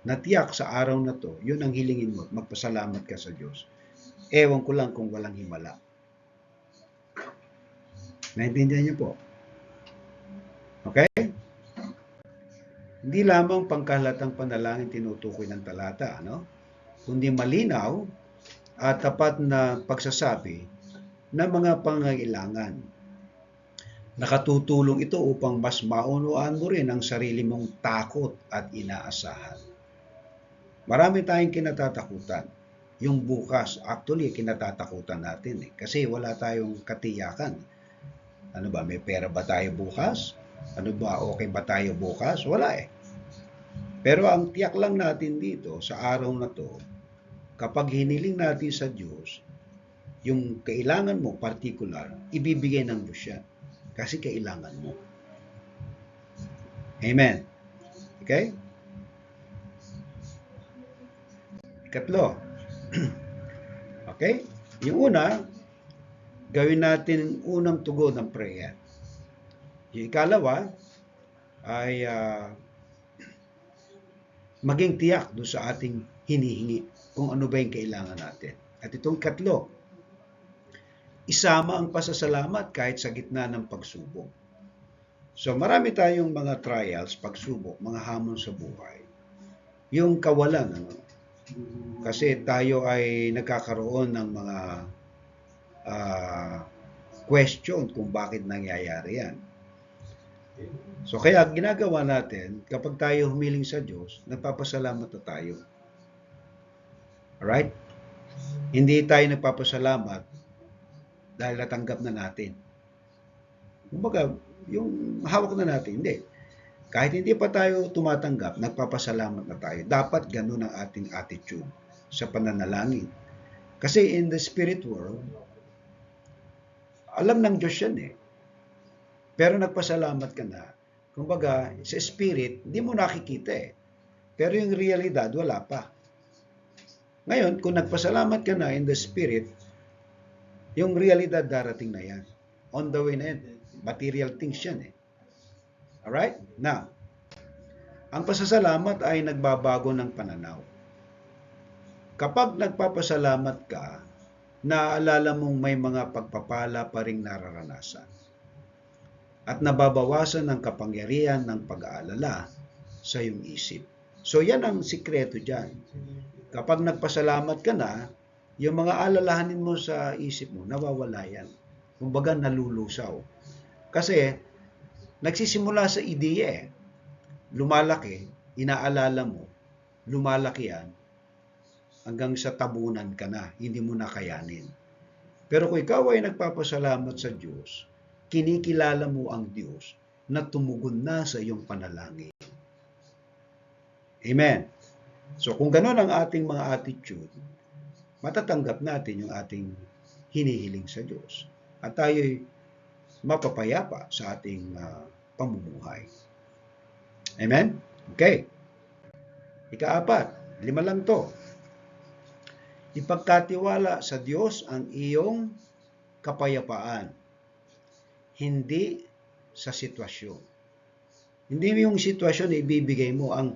na tiyak sa araw na to, yun ang hilingin mo, magpasalamat ka sa Diyos. Ewan ko lang kung walang himala. Naintindihan niyo po? Okay? Hindi lamang pangkahalatang panalangin tinutukoy ng talata, kundi malinaw at tapat na pagsasabi ng mga pangangailangan. Nakatutulong ito upang mas maunawaan mo rin ang sarili mong takot at inaasahan. Marami tayong kinatatakutan. Yung bukas, actually, kinatatakutan natin kasi wala tayong katiyakan. Ano ba, may pera ba tayo bukas? Ano ba, okay ba tayo bukas? Wala Pero ang tiyak lang natin dito sa araw na to, kapag hiniling natin sa Diyos, yung kailangan mo, particular, ibibigay ng Diyos yan. Kasi kailangan mo. Amen. Okay? Ikatlo. Okay? Yung una, gawin natin unang tugon ng prayer. Yung ikalawa ay maging tiyak doon sa ating hinihingi kung ano ba yung kailangan natin. At itong ikatlo, isama ang pasasalamat kahit sa gitna ng pagsubok. So marami tayong mga trials, pagsubok, mga hamon sa buhay. Yung kawalan, kasi tayo ay nagkakaroon ng mga question kung bakit nangyayari yan. So kaya ginagawa natin, kapag tayo humiling sa Diyos, nagpapasalamat na tayo. Alright? Hindi tayo nagpapasalamat dahil natanggap na natin. Kumbaga, yung hawak na natin, hindi. Kahit hindi pa tayo tumatanggap, nagpapasalamat na tayo. Dapat ganun ang ating attitude sa pananalangin. Kasi in the spirit world, alam ng Diyos yan eh. Pero nagpasalamat ka na. Kumbaga, sa spirit, hindi mo nakikita eh. Pero yung realidad, wala pa. Ngayon, kung nagpasalamat ka na in the spirit, yung realidad darating na yan. On the way na yan. Material things yan eh. Alright? Now, ang pasasalamat ay nagbabago ng pananaw. Kapag nagpapasalamat ka, naaalala mong may mga pagpapala pa ring nararanasan. At nababawasan ng kapangyarihan ng pag-aalala sa iyong isip. So yan ang sikreto dyan. Kapag nagpasalamat ka na, yung mga alalahanin mo sa isip mo, nawawala yan. Kumbaga nalulusaw. Kasi nagsisimula sa ideya eh. Lumalaki, inaalala mo, lumalaki yan, hanggang sa tabunan ka na, hindi mo na kayanin. Pero kung ikaw ay nagpapasalamat sa Diyos, kinikilala mo ang Diyos na tumugon na sa iyong panalangin. Amen. So kung gano'n ang ating mga attitude, matatanggap natin yung ating hinihiling sa Diyos. At tayo'y mapapayapa sa ating pamumuhay. Amen? Okay. Ika-4, 5 lang to. Ipagkatiwala sa Diyos ang iyong kapayapaan, hindi sa sitwasyon. Hindi yung sitwasyon na ibibigay mo, ang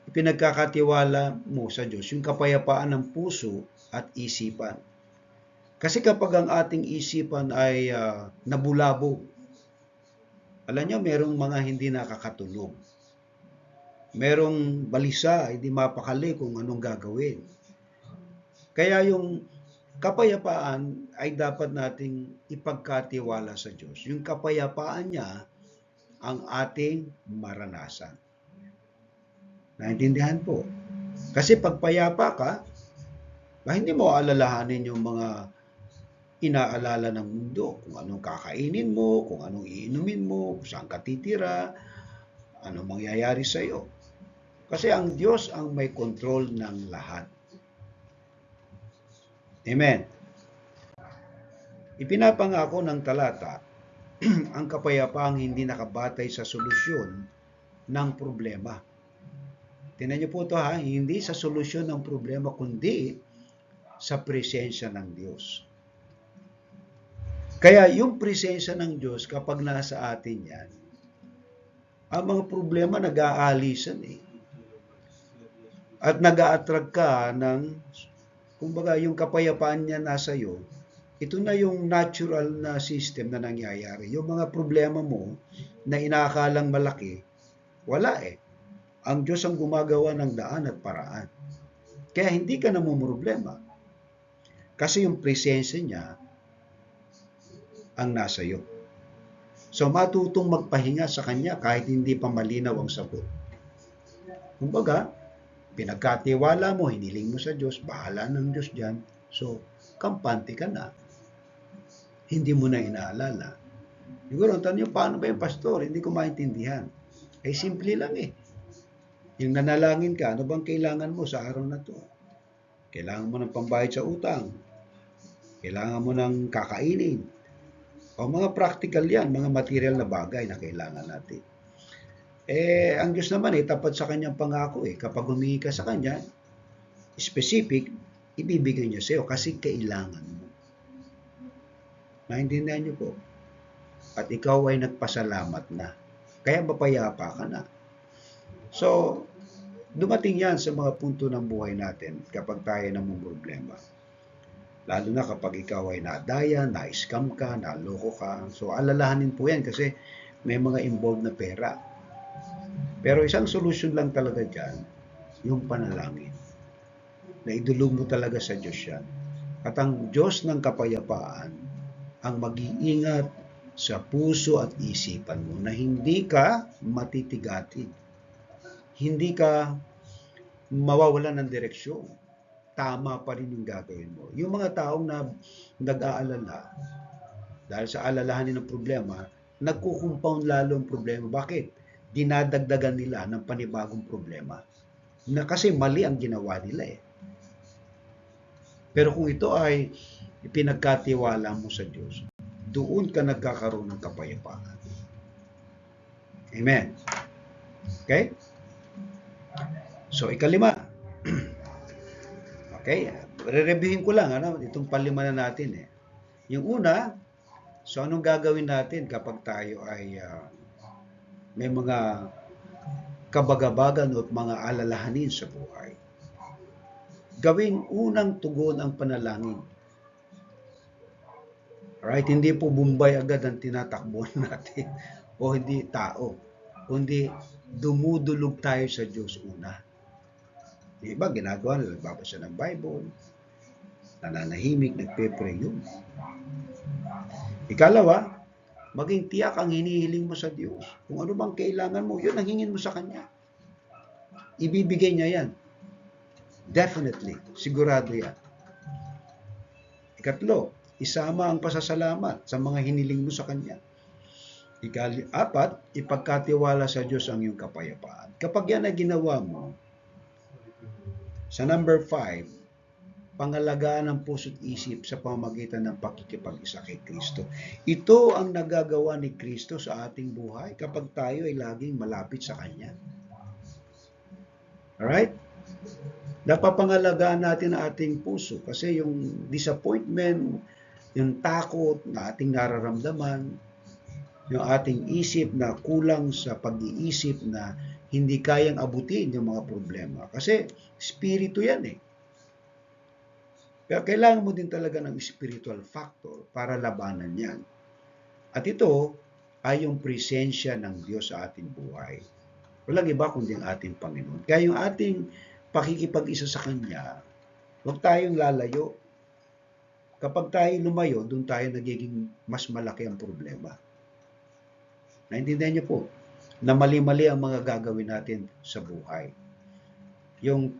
pinagkakatiwala mo sa Diyos, yung kapayapaan ng puso at isipan. Kasi kapag ang ating isipan ay nabulabog, alam niyo, merong mga hindi nakakatulog. Merong balisa, hindi mapakali kung anong gagawin. Kaya yung kapayapaan ay dapat nating ipagkatiwala sa Diyos. Yung kapayapaan niya ang ating maranasan. Naintindihan po? Kasi pag payapa ka, hindi mo alalahanin yung mga inaalala ng mundo, kung anong kakainin mo, kung anong iinumin mo, kung saan ka titira, anong mangyayari sa iyo. Kasi ang Diyos ang may control ng lahat. Amen. Ipinapangako ng talata ang kapayapaang hindi nakabatay sa solusyon ng problema. Tingnan niyo po ito ha, hindi sa solusyon ng problema kundi sa presensya ng Diyos. Kaya yung presensya ng Diyos kapag nasa atin yan, ang mga problema nag-aalisan eh. At nag-a-attract ka ng, kumbaga yung kapayapaan niya nasa iyo, ito na yung natural na system na nangyayari. Yung mga problema mo na inaakalang malaki, wala eh. Ang Diyos ang gumagawa ng daan at paraan. Kaya hindi ka namumroblema. Kasi yung presensya niya ang nasa iyo. So matutong magpahinga sa Kanya kahit hindi pa malinaw ang sagot. Kumbaga, pinagkatiwala mo, hiniling mo sa Diyos, bahala ng Diyos dyan. So, kampante ka na. Hindi mo na inaalala. Siguro, tanong paano ba yung pastor? Hindi ko maintindihan. Simple lang eh. Yung nanalangin ka, ano bang kailangan mo sa araw na to? Kailangan mo ng pambayad sa utang. Kailangan mo ng kakainin. O mga practical yan, mga material na bagay na kailangan natin. Ang Diyos naman tapat sa kanyang pangako Kapag humingi ka sa kanya, specific, ibibigay niya sa iyo kasi kailangan mo. Naintindihan niyo po? At ikaw ay nagpasalamat na. Kaya mapayapa ka na. So, dumating yan sa mga punto ng buhay natin kapag tayo namumroblema. Lalo na kapag ikaw ay nadaya, na-scam ka, naloko ka. So, alalahanin po yan kasi may mga involved na pera. Pero isang solusyon lang talaga dyan, yung panalangin. Na idulog mo talaga sa Diyos yan. At ang Diyos ng kapayapaan ang mag-iingat sa puso at isipan mo na hindi ka matitigatin. Hindi ka mawawalan ng direksyon. Tama pa rin yung gagawin mo. Yung mga taong nag-aalala, dahil sa alalahanin ng problema, nagko-compound lalo ang problema. Bakit? dinadagdagan nila ng panibagong problema. Na kasi mali ang ginawa nila eh. Pero kung ito ay ipinagkatiwala mo sa Diyos, doon ka nagkakaroon ng kapayapaan. Amen. Okay? So, ikalima. Okay? Re-reviewin ko lang, itong palima na natin eh. Yung una, so anong gagawin natin kapag tayo ay may mga kabagabagan o mga alalahanin sa buhay? Gawing unang tugon ang panalangin. Right? Hindi po Bombay agad ang tinatakbuhan natin o hindi tao. Kundi dumudulog tayo sa Diyos una. Diba? Ginagawa nila, nagbabasa ng Bible, nananahimik, nagpe-pray yun. Ikalawa, maging tiyak ang hinihiling mo sa Diyos. Kung ano bang kailangan mo, yun ang hingin mo sa Kanya. Ibibigay niya yan. Definitely. Sigurado yan. Ikatlo, isama ang pasasalamat sa mga hiniling mo sa Kanya. Apat, ipagkatiwala sa Diyos ang iyong kapayapaan. Kapag yan ay ginawa mo, sa number 5, pangalagaan ng puso't isip sa pamamagitan ng pakikipag-isa kay Kristo. Ito ang nagagawa ni Kristo sa ating buhay kapag tayo ay laging malapit sa Kanya. Alright? Napapangalagaan natin ang ating puso kasi yung disappointment, yung takot na ating nararamdaman, yung ating isip na kulang sa pag-iisip na hindi kayang abutin yung mga problema. Kasi spirito yan eh. Kaya kailangan mo din talaga ng spiritual factor para labanan yan. At ito ay yung presensya ng Diyos sa ating buhay. Walang iba kundi ang ating Panginoon. Kaya yung ating pakikipag-isa sa Kanya, huwag tayong lalayo. Kapag tayo lumayo, doon tayo nagiging mas malaki ang problema. Naintindihan niyo po na mali-mali ang mga gagawin natin sa buhay. Yung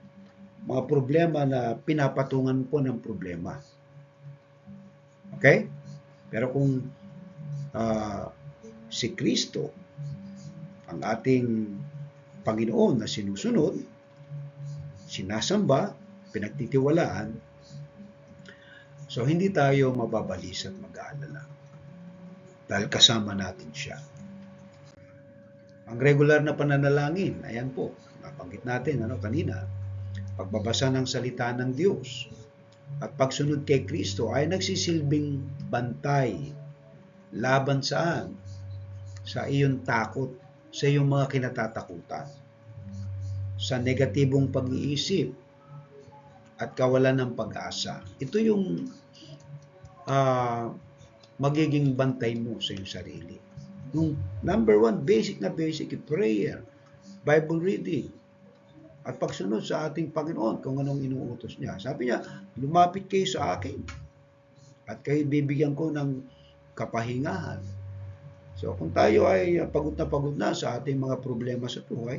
mga problema na pinapatungan po ng problema. Okay? Pero kung si Kristo, ang ating Panginoon na sinusunod, sinasamba, pinagtitiwalaan, so hindi tayo mababalis at mag-aalala. Dahil kasama natin siya. Ang regular na pananalangin, ayan po, nabanggit natin kanina, pagbabasa ng salita ng Diyos at pagsunod kay Kristo ay nagsisilbing bantay laban saan? Sa iyong takot, sa iyong mga kinatatakutan, sa negatibong pag-iisip at kawalan ng pag-asa. Ito yung magiging bantay mo sa iyong sarili. Yung number 1, basic prayer, Bible reading, at pagsunod sa ating Panginoon kung anong inuutos niya. Sabi niya, lumapit kayo sa akin at kayo bibigyan ko ng kapahingahan. So kung tayo ay pagod na sa ating mga problema sa buhay,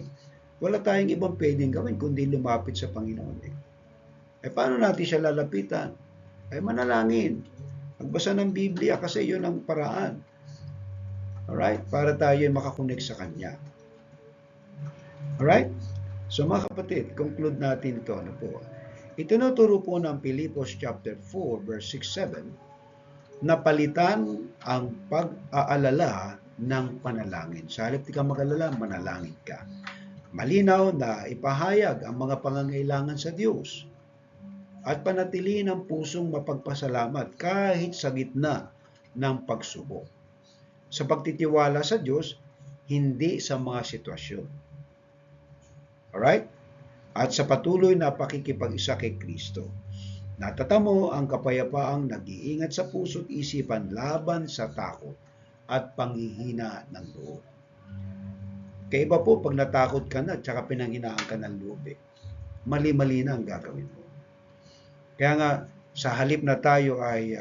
wala tayong ibang pwedeng gawin kundi lumapit sa Panginoon. Paano natin siya lalapitan? Manalangin. Magbasa ng Biblia kasi yun ang paraan. Alright? Para tayo makakonect sa Kanya. Alright? So mga kapatid, conclude natin ito. Itinuturo po ng Pilipos chapter 4 verse 6-7 na palitan ang pag-aalala ng panalangin. Sa halip di ka mag-alala, manalangin ka. Malinaw na ipahayag ang mga pangangailangan sa Diyos at panatilihin ang pusong mapagpasalamat kahit sa gitna ng pagsubok. Sa pagtitiwala sa Diyos, hindi sa mga sitwasyon. Alright? At sa patuloy na pakikipag-isa kay Kristo. Natatamo ang kapayapaang nag-iingat sa puso't isipan laban sa takot at panghihina ng loob. Kaiba po pag natakot ka na at saka pinanghinaan ka ng loob. Mali-mali na ang gagawin mo. Kaya nga, sa halip na tayo ay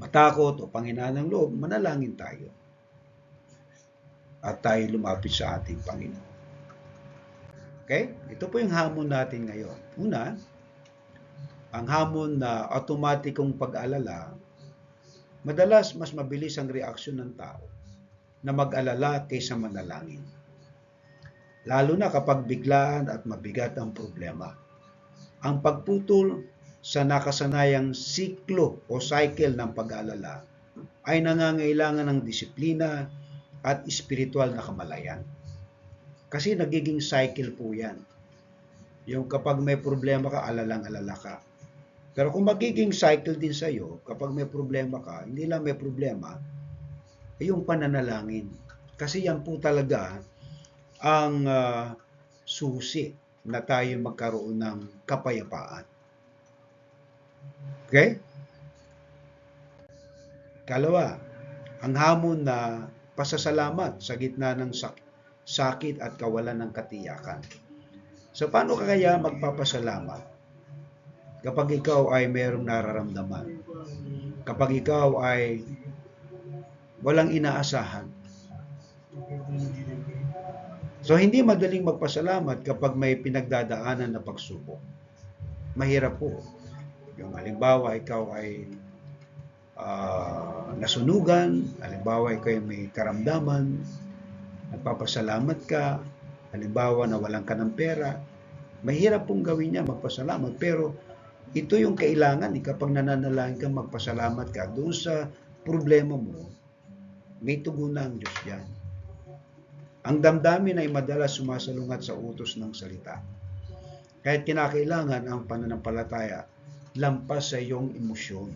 matakot o panghinaan ng loob, manalangin tayo. At tayo lumapit sa ating Panginoon. Okay? Ito po yung hamon natin ngayon. Una, ang hamon na automatikong pag-alala, madalas mas mabilis ang reaksyon ng tao. na mag-alala kaysa manalangin. Lalo na kapag biglaan at mabigat ang problema. Ang pagputol sa nakasanayang siklo o cycle ng pag-aalala ay nangangailangan ng disiplina at espiritual na kamalayan. Kasi nagiging cycle po yan. Yung kapag may problema ka, alalang-alala ka. Pero kung magiging cycle din sa'yo, kapag may problema ka, hindi lang may problema, yung pananalangin. Kasi yan po talaga ang susi na tayo magkaroon ng kapayapaan. Okay? Kalawa, ang hamon na pasasalamat sa gitna ng sakit at kawalan ng katiyakan. So paano ka kaya magpapasalamat kapag ikaw ay mayroong nararamdaman? Kapag ikaw ay walang inaasahan. So hindi madaling magpasalamat kapag may pinagdadaanan na pagsubok. Mahirap po. Yung halimbawa ikaw ay nasunugan, halimbawa ikaw ay may karamdaman, nagpapasalamat ka, halimbawa nawalan ka ng pera, mahirap pong gawin niya magpasalamat, pero ito yung kailangan kapag nananalangin ka, magpasalamat ka doon sa problema mo, may tugunan ang Diyos diyan. Ang damdamin ay madalas sumasalungat sa utos ng salita. Kahit kinakailangan ang pananampalataya lampas sa iyong emosyon,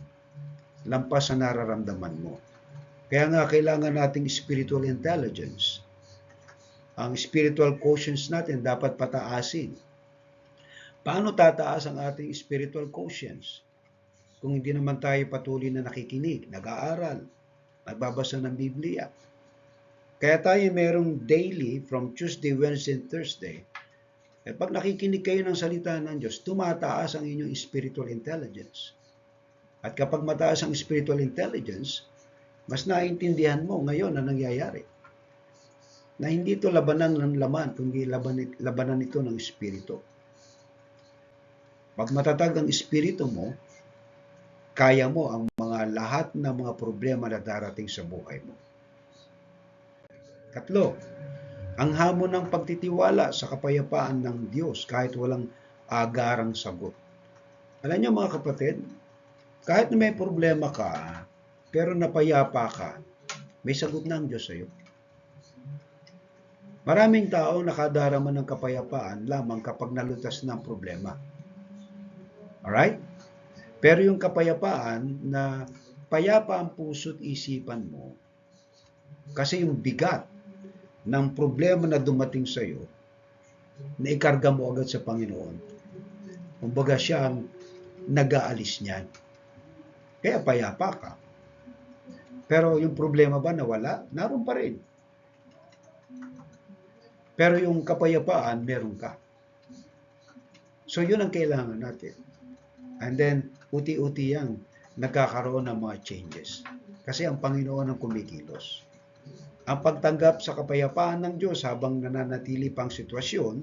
lampas sa nararamdaman mo. Kaya nga kailangan nating spiritual intelligence. Ang spiritual quotients natin dapat pataasin. Paano tataas ang ating spiritual quotients? Kung hindi naman tayo patuloy na nakikinig, nag-aaral, nagbabasa ng Biblia. Kaya tayo merong daily from Tuesday, Wednesday, and Thursday. At pag nakikinig kayo ng salita ng Diyos, tumataas ang inyong spiritual intelligence. At kapag mataas ang spiritual intelligence, mas naiintindihan mo ngayon na nangyayari. Na hindi ito labanan ng laman, kundi labanan ito ng espiritu. Pag matatag ang espiritu mo, kaya mo ang lahat ng mga problema na darating sa buhay mo. Katlo, ang hamon ng pagtitiwala sa kapayapaan ng Diyos kahit walang agarang sagot. Alam niyo mga kapatid, kahit na may problema ka, pero napayapa ka, may sagot na ang Diyos sa iyo. Maraming tao nakadarama ng kapayapaan lamang kapag nalutas ng problema. Alright? Pero yung kapayapaan na payapa ang puso't isipan mo, kasi yung bigat ng problema na dumating sa iyo, na ikarga mo agad sa Panginoon. Kumbaga siya ang nag-aalis niyan. Kaya payapa ka. Pero yung problema ba nawala? Naroon pa rin. Pero yung kapayapaan, meron ka. So yun ang kailangan natin. And then, uti-uti yan, nagkakaroon ng mga changes. Kasi ang Panginoon ang kumikilos. Ang pagtanggap sa kapayapaan ng Diyos habang nananatili pang sitwasyon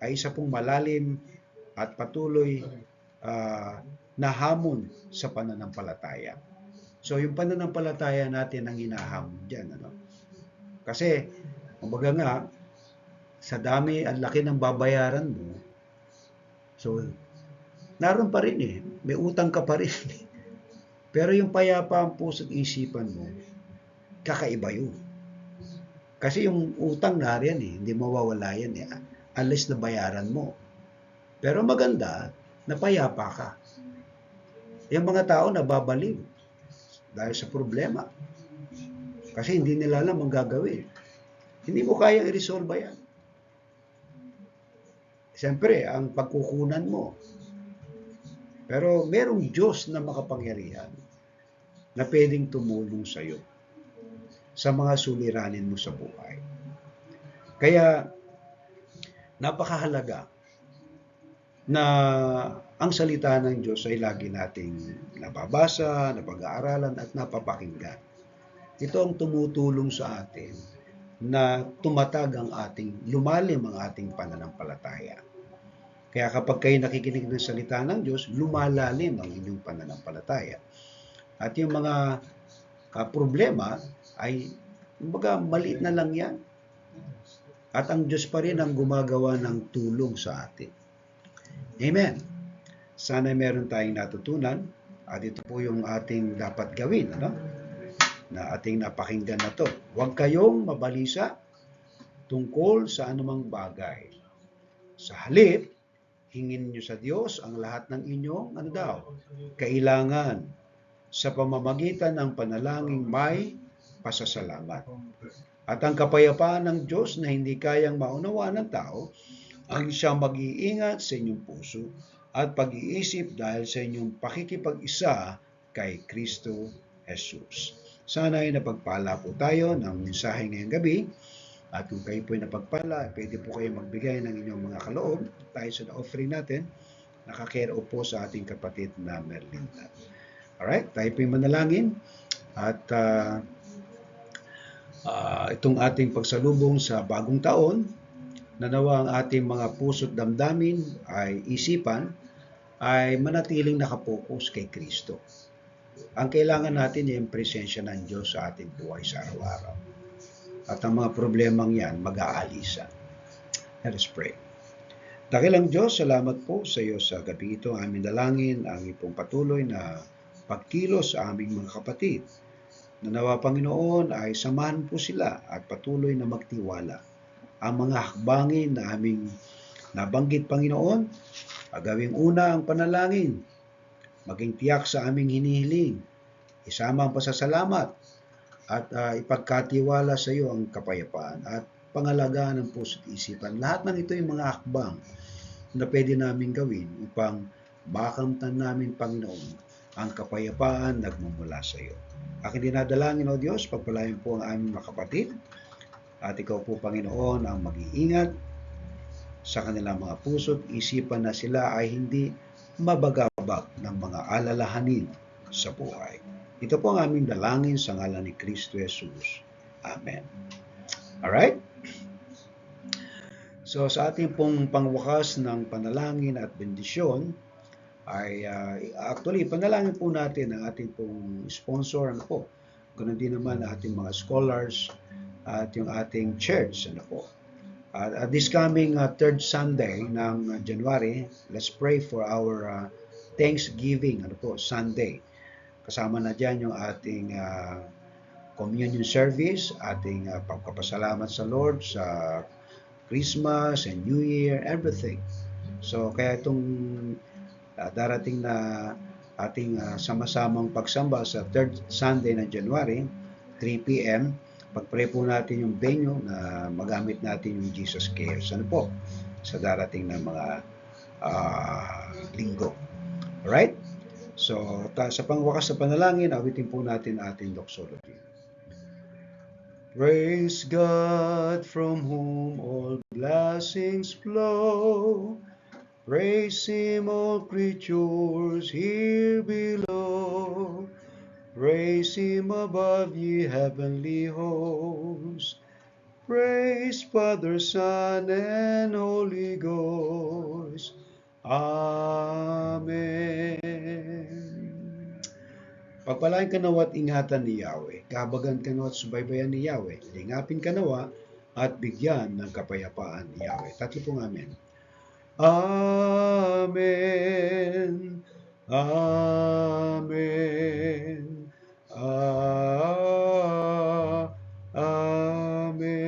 ay isa pong malalim at patuloy na hamon sa pananampalataya. So yung pananampalataya natin ang hinahamon dyan. Kasi, kumbaga nga, sa dami, ang laki ng babayaran mo, so, naroon pa rin may utang ka pa rin. Pero yung payapa ang puso't isipan mo, kakaiba yun. Kasi yung utang nariyan hindi mawawala yan unless na bayaran mo. Pero maganda, napayapa ka. Yung mga tao nababaliw dahil sa problema. Kasi hindi nila alam ang gagawin. Hindi mo kayang i-resolve yan. Siyempre, ang pagkukunan mo. Pero merong Diyos na makapangyarihan na pwedeng tumulong sa iyo sa mga suliranin mo sa buhay. Kaya, napakahalaga na ang salita ng Diyos ay lagi nating nababasa, napag-aaralan at napapakinggan. Ito ang tumutulong sa atin na tumatag ang lumalim ang ating pananampalataya. Kaya kapag kayo nakikinig ng salita ng Diyos, lumalalim ang inyong pananampalataya. At yung mga problema ay Kumbaga, maliit na lang yan. At ang Diyos pa rin ang gumagawa ng tulong sa atin. Amen. Sana meron tayong natutunan. At ito po yung ating dapat gawin, ano? Na ating napakinggan na to. Huwag kayong mabalisa tungkol sa anumang bagay. Sa halip, hingin niyo sa Diyos ang lahat ng inyong, kailangan sa pamamagitan ng panalangin may pasasalamat. At ang kapayapaan ng Diyos na hindi kayang maunawaan ng tao, ang siyang mag-iingat sa inyong puso at pag-iisip dahil sa inyong pakikipag-isa kay Kristo Jesus. Sana ay napagpala po tayo ng mensahe ngayong gabi. At kung kayo po ay napagpala, pwede po kayo magbigay ng inyong mga kaloob tayo sa offering natin. Nakakare po sa ating kapatid na Merlinda. Alright, tayo po yung manalangin. At itong ating pagsalubong sa bagong taon, nanawa ang ating mga puso't damdamin ay isipan ay manatiling nakapokus kay Kristo. Ang kailangan natin ay yung presensya ng Diyos sa ating buhay sa araw-araw. At ang mga problemang yan, mag-aalisa. Let us pray. Dakilang Diyos, salamat po sa iyo sa gabi ito. Aming dalangin ang ipong patuloy na pagkilos sa aming mga kapatid. Nanawa, Panginoon, ay samahan po sila at patuloy na magtiwala. Ang mga hakbangin na aming nabanggit, Panginoon, gawing una ang panalangin, maging tiyak sa aming hinihiling, isama ang pasasalamat, at ipagkatiwala sa iyo ang kapayapaan at pangalagaan ng puso't isipan. Lahat ng ito yung mga hakbang na pwede namin gawin upang makamtan namin, Panginoon, ang kapayapaan nagmumula sa iyo. Aking dinadalangin, O Diyos, pagpalain po ang aming mga kapatid at ikaw po, Panginoon, ang mag-iingat sa kanilang mga puso't isipan na sila ay hindi mabagabag ng mga alalahanin sa buhay. Ito po ang aming dalangin sa ngalan ni Kristo Jesus. Amen. Alright? So sa ating pong pangwakas ng panalangin at bendisyon, ay actually panalangin po natin ang ating pong sponsor, ano po. Ganun din naman ang ating mga scholars at yung ating church, ano po. This coming third Sunday ng January, let's pray for our Thanksgiving, ano po, Sunday. Kasama na dyan yung ating communion service, ating pagpapasalamat sa Lord sa Christmas and New Year, everything. So kaya itong darating na ating sama-samang pagsamba sa third Sunday ng January, 3 p.m., pag-pray po natin yung venue na magamit natin yung Jesus Cares, ano po, sa darating na mga linggo. Alright? So, sa pangwakas sa panalangin, awitin po natin ating doxology. Praise God from whom all blessings flow. Praise Him, all creatures here below. Praise Him above, ye heavenly hosts. Praise Father, Son, and Holy Ghost. Amen. Pagpalain ka nawa at ingatan ni Yahweh. Kabagan ka nawa at subaybayan ni Yahweh. Lingapin ka nawa at bigyan ng kapayapaan ni Yahweh. Tatlo pong amen. Amen. Amen. Amen.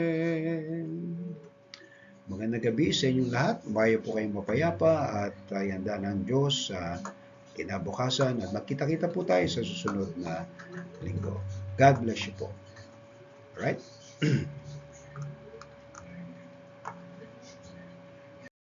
Magandang gabi sa inyong lahat. Umayo po kayong mapayapa at handa ng Diyos sa kinabukasan at magkita-kita po tayo sa susunod na linggo. God bless you po. Alright?